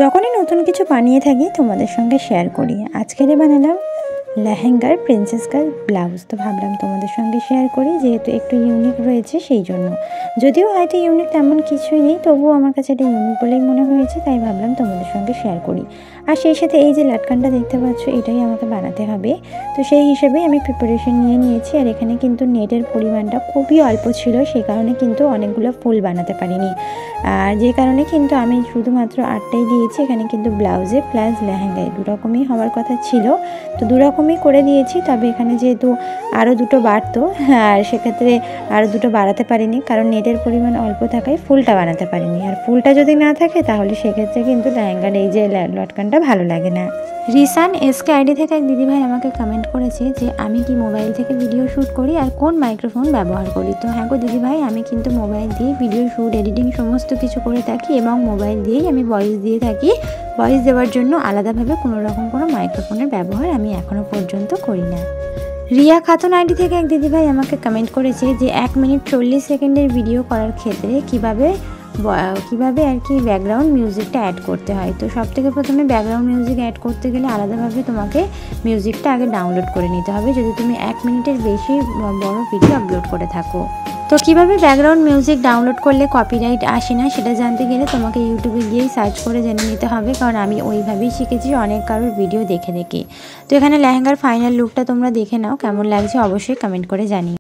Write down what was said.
যখনই নতুন কিছু বানিয়ে থাকি তোমাদের সঙ্গে শেয়ার করি। আজকেরে বানালাম লেহেঙ্গার প্রিন্সেস কাট ব্লাউজ। তো ভাবলাম তোমাদের সঙ্গে শেয়ার করি, যেহেতু একটু ইউনিক রয়েছে সেই জন্য। যদিও হয়তো ইউনিক তেমন কিছুই নেই, তবুও আমার কাছে এটা ইউনিক বলেই মনে হয়েছে, তাই ভাবলাম তোমাদের সঙ্গে শেয়ার করি। আর সেই সাথে এই যে লাটকানটা দেখতে পাচ্ছ, এটাই আমাকে বানাতে হবে। তো সেই হিসেবেই আমি প্রিপারেশন নিয়ে নিয়েছি। আর এখানে কিন্তু নেটের পরিমাণটা খুবই অল্প ছিল, সেই কারণে কিন্তু অনেকগুলো ফুল বানাতে পারিনি। আর যে কারণে কিন্তু আমি শুধুমাত্র 8টাই দিয়েছি। এখানে কিন্তু ব্লাউজে প্লাস লেহেঙ্গায় দুরকমই হওয়ার কথা ছিল, তো দুরকমই করে দিয়েছি। তবে এখানে যেহেতু আরও দুটো বাড়তো, আর সেক্ষেত্রে আরও দুটো বাড়াতে পারিনি, কারণ নেটের পরিমাণ অল্প থাকায় ফুলটা বানাতে পারিনি। আর ফুলটা যদি না থাকে তাহলে সেক্ষেত্রে কিন্তু লেহেঙ্গার এই যে লটকানটা ভালো লাগে না। রিসান এসকে আইডি থেকে এক দিদিভাই আমাকে কমেন্ট করেছে যে আমি কি মোবাইল থেকে ভিডিও শ্যুট করি আর কোন মাইক্রোফোন ব্যবহার করি। তো হ্যাঁ গো দিদিভাই, আমি কিন্তু মোবাইল দিয়ে ভিডিও শ্যুট, এডিটিং সমস্ত কিছু করে থাকি, এবং মোবাইল দিয়েই আমি ভয়েস দিয়ে থাকি। ভয়েস দেওয়ার জন্য আলাদাভাবে কোনো রকম কোনো মাইক্রোফোনের ব্যবহার আমি এখনও পর্যন্ত করি না। রিয়া খাতুন আইডি থেকে এক দিদিভাই আমাকে কমেন্ট করেছে যে 1 মিনিট 40 সেকেন্ডের ভিডিও করার ক্ষেত্রে কিভাবে আর কি ব্যাকগ্রাউন্ড মিউজিকটা অ্যাড করতে হয়। তো সব থেকে প্রথমে ব্যাকগ্রাউন্ড মিউজিক অ্যাড করতে গেলে আলাদাভাবে তোমাকে মিউজিকটা আগে ডাউনলোড করে নিতে হবে, যদি তুমি 1 মিনিটের বেশি বড় ভিডিও আপলোড করে থাকো। তো কিভাবে ব্যাকগ্রাউন্ড মিউজিক ডাউনলোড করলে কপিরাইট আসে না সেটা জানতে গেলে তোমাকে ইউটিউবে গিয়েই সার্চ করে জেনে নিতে হবে, কারণ আমি ওইভাবেই শিখেছি অনেক কারোর ভিডিও দেখে। তো এখানে লেহেঙ্গার ফাইনাল লুকটা তোমরা দেখে নাও, কেমন লাগছে অবশ্যই কমেন্ট করে জানিও।